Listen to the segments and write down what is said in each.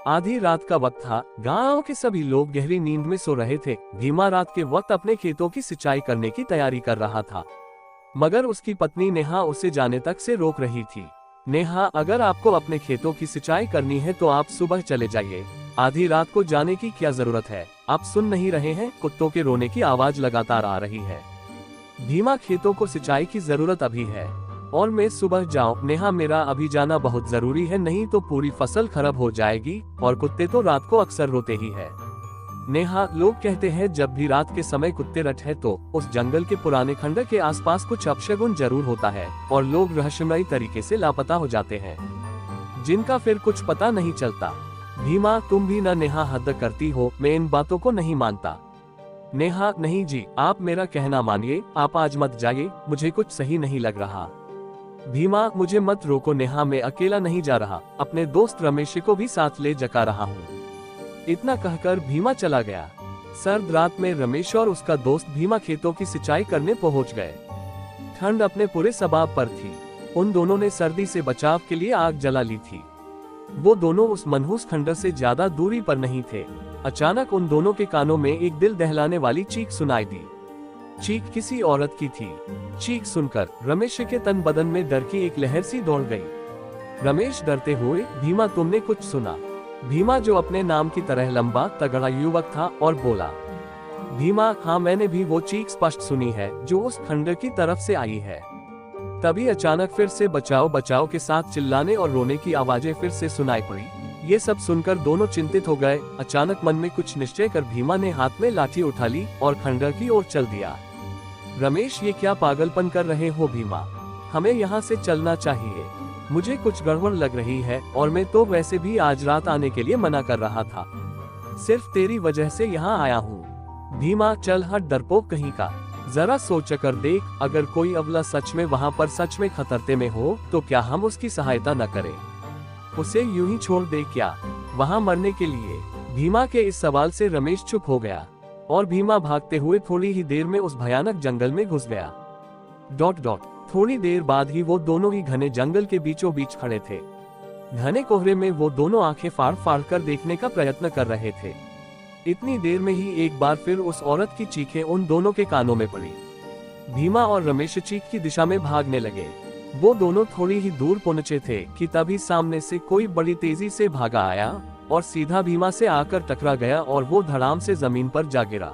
आधी रात का वक्त था। गांव के सभी लोग गहरी नींद में सो रहे थे। भीमा रात के वक्त अपने खेतों की सिंचाई करने की तैयारी कर रहा था, मगर उसकी पत्नी नेहा उसे जाने तक से रोक रही थी। नेहा, अगर आपको अपने खेतों की सिंचाई करनी है तो आप सुबह चले जाइए। आधी रात को जाने की क्या जरूरत है? आप सुन नहीं रहे हैं? कुत्तों के रोने की आवाज लगातार आ रही है। भीमा, खेतों को सिंचाई की जरूरत अभी है और मैं सुबह जाऊं? नेहा, मेरा अभी जाना बहुत जरूरी है, नहीं तो पूरी फसल खराब हो जाएगी और कुत्ते तो रात को अक्सर रोते ही है। नेहा, लोग कहते हैं जब भी रात के समय कुत्ते रटे तो उस जंगल के पुराने खंडर के आसपास कुछ अपशगुन जरूर होता है और लोग रहस्यमयी तरीके से लापता हो जाते हैं, जिनका फिर कुछ पता नहीं चलता। भीमा, तुम भी ना नेहा, हद करती हो, मैं इन बातों को नहीं मानता। नेहा, नहीं जी, आप मेरा कहना मानिए, आप आज मत जाइए, मुझे कुछ सही नहीं लग रहा। भीमा, मुझे मत रोको नेहा, मैं अकेला नहीं जा रहा, अपने दोस्त रमेश को भी साथ ले जा रहा हूँ। इतना कहकर भीमा चला गया। सर्द रात में रमेश और उसका दोस्त भीमा खेतों की सिंचाई करने पहुंच गए। ठंड अपने पूरे सबाब पर थी। उन दोनों ने सर्दी से बचाव के लिए आग जला ली थी। वो दोनों उस मनहूस खंडर से ज्यादा दूरी पर नहीं थे। अचानक उन दोनों के कानों में एक दिल दहलाने वाली चीख सुनाई दी। चीख किसी औरत की थी। चीख सुनकर रमेश के तन बदन में डर की एक लहर सी दौड़ गई। रमेश डरते हुए, भीमा, तुमने कुछ सुना? भीमा, जो अपने नाम की तरह लंबा तगड़ा युवक था, और बोला। भीमा, हाँ, मैंने भी वो चीख स्पष्ट सुनी है जो उस खंडर की तरफ से आई है। तभी अचानक फिर से बचाओ बचाओ के साथ चिल्लाने और रोने की आवाजें फिर से सुनाई पड़ी। ये सब सुनकर दोनों चिंतित हो गए। अचानक मन में कुछ निश्चय कर भीमा ने हाथ में लाठी उठा ली और खंडर की ओर चल दिया। रमेश, ये क्या पागलपन कर रहे हो भीमा? हमें यहाँ से चलना चाहिए। मुझे कुछ गड़बड़ लग रही है और मैं तो वैसे भी आज रात आने के लिए मना कर रहा था। सिर्फ तेरी वजह से यहाँ आया हूँ। भीमा, चल हट डरपोक कहीं का। जरा सोच कर देख, अगर कोई अबला सच में वहाँ पर सच में खतरे में हो तो क्या हम उसकी सहायता न करें? उसे यूं ही छोड़ दे क्या, वहाँ मरने के लिए? भीमा के इस सवाल से रमेश चुप हो गया और भीमा भागते हुए थोड़ी ही देर में उस भयानक जंगल में घुस गया। थोड़ी देर बाद ही वो दोनों ही घने जंगल के बीचों बीच खड़े थे। घने कोहरे में वो दोनों आंखें फाड़ फाड़ कर देखने का प्रयत्न कर रहे थे। इतनी देर में ही एक बार फिर उस औरत की चीखें उन दोनों के कानों में पड़ी। भीमा और रमेश चीख की दिशा में भागने लगे। वो दोनों थोड़ी ही दूर पहुंचे थे कि तभी सामने से कोई बड़ी तेजी से भागा आया और सीधा भीमा से आकर टकरा गया और वो धड़ाम से जमीन पर जा गिरा।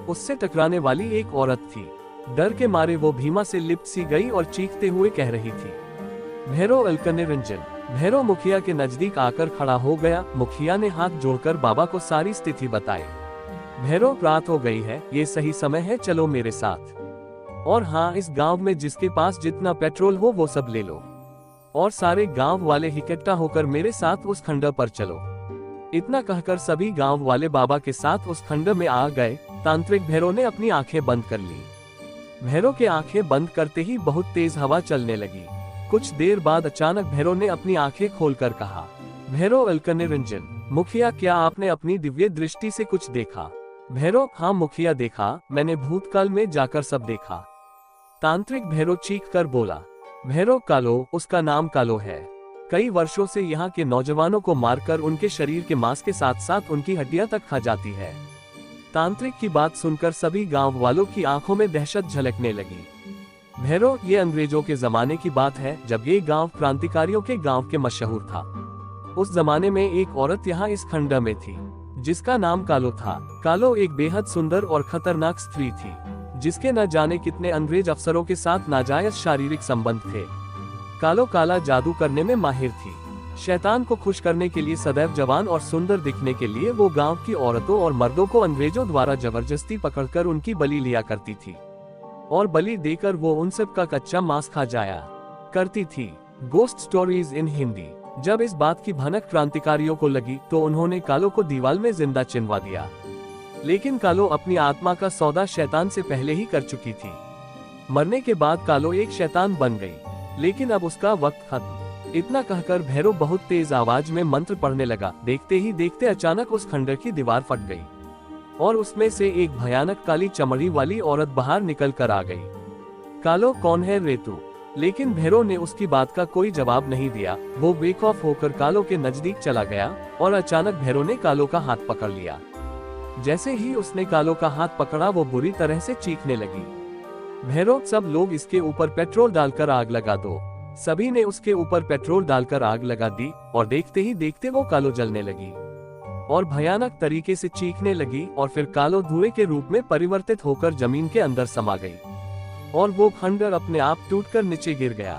उससे टकराने वाली एक औरत थी। डर के मारे वो भीमा से लिपट सी गई और चीखते हुए कह रही थी, भैरव अलकने रंजन। भैरव मुखिया के नजदीक आकर खड़ा हो गया। मुखिया ने हाथ जोड़कर बाबा को सारी स्थिति बताई। भैरव, रात हो गई है, ये सही समय है, चलो मेरे साथ। और हाँ, इस गांव में जिसके पास जितना पेट्रोल हो वो सब ले लो और सारे गांव वाले इकट्ठा होकर मेरे साथ उस खंडर पर चलो। इतना कहकर सभी गांव वाले बाबा के साथ उस खंडर में आ गए। तांत्रिक भैरव ने अपनी आंखें बंद कर ली। भैरव के आंखें बंद करते ही बहुत तेज हवा चलने लगी। कुछ देर बाद अचानक भैरव ने अपनी आंखें खोलकर कहा, भैरव अलकने रंजन। मुखिया, क्या आपने अपनी दिव्य दृष्टि से कुछ देखा? भैरव, हाँ मुखिया, देखा, मैंने भूतकाल में जाकर सब देखा। तांत्रिक भैरव चीख कर बोला। भैरव, कालो, उसका नाम कालो है। कई वर्षों से यहाँ के नौजवानों को मारकर उनके शरीर के मांस के साथ साथ उनकी हड्डियां तक खा जाती है। तांत्रिक की बात सुनकर सभी गांव वालों की आंखों में दहशत झलकने लगी। भैरव, ये अंग्रेजों के जमाने की बात है, जब ये गांव क्रांतिकारियों के गांव के मशहूर था। उस जमाने में एक औरत यहाँ इस खंडर में थी जिसका नाम कालो था। कालो एक बेहद सुंदर और खतरनाक स्त्री थी जिसके न जाने कितने अंग्रेज अफसरों के साथ नाजायज शारीरिक संबंध थे। कालो काला जादू करने में माहिर थी। शैतान को खुश करने के लिए सदैव जवान और सुंदर दिखने के लिए वो गांव की औरतों और मर्दों को अंग्रेजों द्वारा जबरदस्ती पकड़कर उनकी बलि लिया करती थी और बलि देकर वो उन सब का कच्चा मांस खा जाया करती थी। Ghost stories in Hindi. जब इस बात की भनक क्रांतिकारियों को लगी तो उन्होंने कालो को दीवार में जिंदा चिनवा दिया, लेकिन कालो अपनी आत्मा का सौदा शैतान से पहले ही कर चुकी थी। मरने के बाद कालो एक शैतान बन गई, लेकिन अब उसका वक्त खत्म। इतना कहकर भैरव बहुत तेज आवाज में मंत्र पढ़ने लगा। देखते ही देखते अचानक उस खंडर की दीवार फट गई और उसमें से एक भयानक काली चमड़ी वाली औरत बाहर निकल कर आ गई। कालो, कौन है रे तू? लेकिन भैरव ने उसकी बात का कोई जवाब नहीं दिया। वो बेखौफ होकर कालो के नजदीक चला गया और अचानक भैरव ने कालो का हाथ पकड़ लिया। जैसे ही उसने कालो का हाथ पकड़ा वो बुरी तरह से चीखने लगी। भैरव, सब लोग इसके ऊपर पेट्रोल डालकर आग लगा दो। सभी ने उसके ऊपर पेट्रोल डालकर आग लगा दी और देखते ही देखते वो कालो जलने लगी और भयानक तरीके से चीखने लगी और फिर कालो धुएं के रूप में परिवर्तित होकर जमीन के अंदर समा गई और वो खंडर अपने आप टूटकर नीचे गिर गया।